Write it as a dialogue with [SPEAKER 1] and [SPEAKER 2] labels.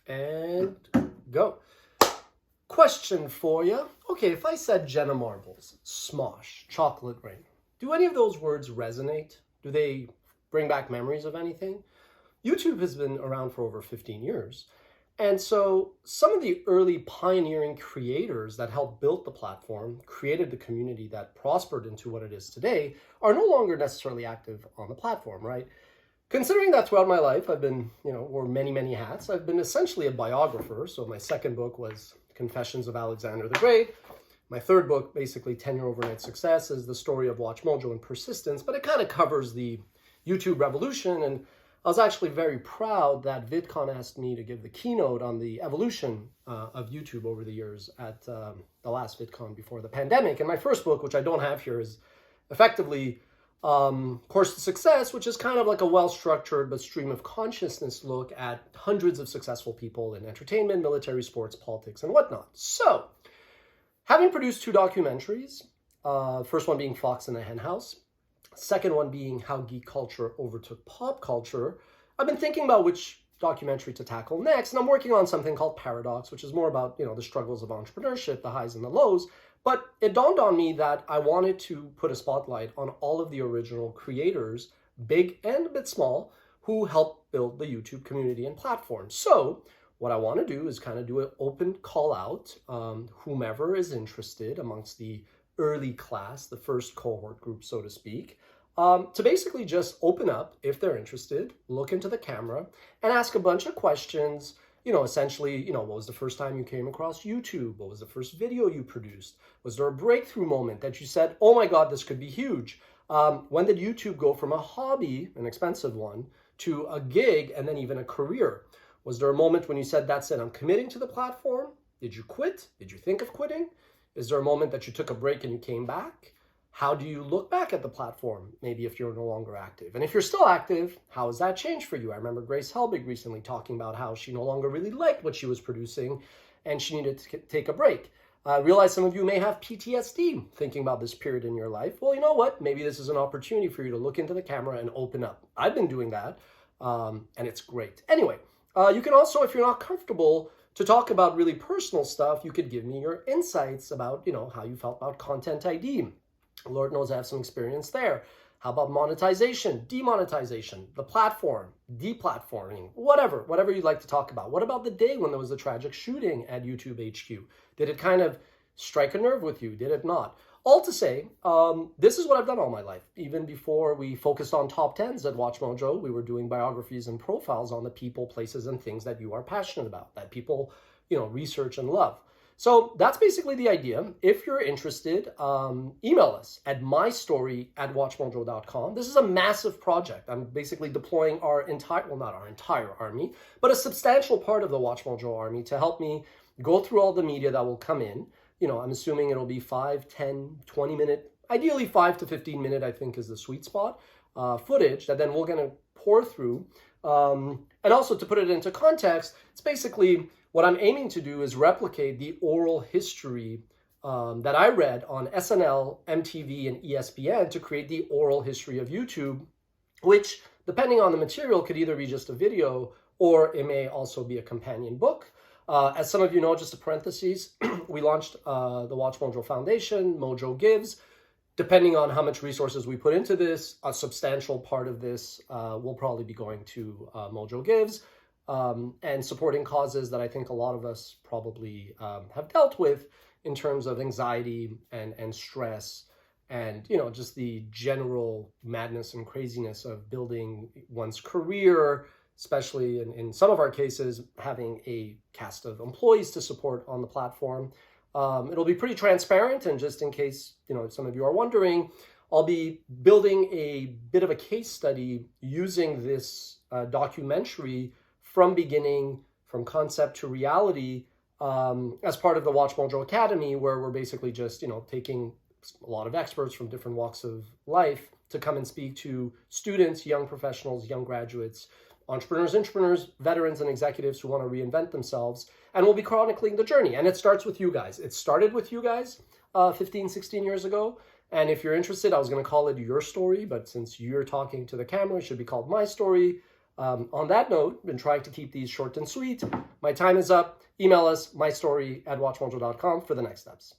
[SPEAKER 1] And go. Question for you. Okay, if I said Jenna Marbles, Smosh, Chocolate Rain, do any of those words resonate? Do they bring back memories of anything? YouTube has been around for over 15 years. And so some of the early pioneering creators that helped build the platform, created the community that prospered into what it is today, are no longer necessarily active on the platform, right? Considering that throughout my life, I've been, wore many, many hats. I've been essentially a biographer. So my second book was Confessions of Alexander the Great. My third book, basically 10-Year Overnight Success, is the story of WatchMojo and persistence, but it kind of covers the YouTube revolution. And I was actually very proud that VidCon asked me to give the keynote on the evolution of YouTube over the years at the last VidCon before the pandemic. And my first book, which I don't have here, is effectively Course to Success, which is kind of like a well-structured but stream of consciousness look at hundreds of successful people in entertainment, military, sports, politics, and whatnot. So, having produced 2 documentaries, first one being Fox in the Henhouse, second one being How Geek Culture Overtook Pop Culture, I've been thinking about which documentary to tackle next, and I'm working on something called Paradox, which is more about, the struggles of entrepreneurship, the highs and the lows. But it dawned on me that I wanted to put a spotlight on all of the original creators, big and a bit small, who helped build the YouTube community and platform. So what I want to do is kind of do an open call out, whomever is interested amongst the early class, the first cohort group, so to speak, to basically just open up, if they're interested, look into the camera and ask a bunch of questions. Essentially, what was the first time you came across YouTube? What was the first video you produced? Was there a breakthrough moment that you said, oh my God, this could be huge? When did YouTube go from a hobby, an expensive one, to a gig and then even a career? Was there a moment when you said, that's it, I'm committing to the platform? Did you quit? Did you think of quitting? Is there a moment that you took a break and you came back? How do you look back at the platform, maybe if you're no longer active? And if you're still active, how has that changed for you? I remember Grace Helbig recently talking about how she no longer really liked what she was producing and she needed to take a break. I realize some of you may have PTSD thinking about this period in your life. Well, you know what? Maybe this is an opportunity for you to look into the camera and open up. I've been doing that, and it's great. Anyway, you can also, if you're not comfortable to talk about really personal stuff, you could give me your insights about, how you felt about Content ID. Lord knows I have some experience there. How about monetization, demonetization, the platform, deplatforming, whatever you'd like to talk about. What about the day when there was a tragic shooting at YouTube HQ? Did it kind of strike a nerve with you? Did it not? All to say, this is what I've done all my life. Even before we focused on top 10s at WatchMojo, we were doing biographies and profiles on the people, places, and things that you are passionate about, that people, research and love. So that's basically the idea. If you're interested, email us at mystory@watchmojo.com. This is a massive project. I'm basically deploying our entire, well, not our entire army, but a substantial part of the WatchMojo army to help me go through all the media that will come in. I'm assuming it'll be 5, 10, 20 minute, ideally 5 to 15 minute, I think is the sweet spot, footage that then we're going to pour through. And also to put it into context, it's basically what I'm aiming to do is replicate the oral history that I read on SNL, MTV, and ESPN to create the oral history of YouTube, which, depending on the material, could either be just a video or it may also be a companion book. As some of you know, just a parentheses, we launched the WatchMojo Foundation, Mojo Gives. Depending on how much resources we put into this, a substantial part of this will probably be going to Mojo Gives. And supporting causes that I think a lot of us probably have dealt with in terms of anxiety and stress and, just the general madness and craziness of building one's career, especially in some of our cases, having a cast of employees to support on the platform. It'll be pretty transparent, and just in case, some of you are wondering, I'll be building a bit of a case study using this documentary from beginning, from concept to reality, as part of the WatchMojo Academy, where we're basically just, taking a lot of experts from different walks of life to come and speak to students, young professionals, young graduates, entrepreneurs, veterans, and executives who want to reinvent themselves. And we'll be chronicling the journey. And it starts with you guys. It started with you guys 15, 16 years ago. And if you're interested, I was going to call it Your Story, but since you're talking to the camera, it should be called My Story. On that note, I've been trying to keep these short and sweet. My time is up. Email us, mystory@watchmojo.com for the next steps.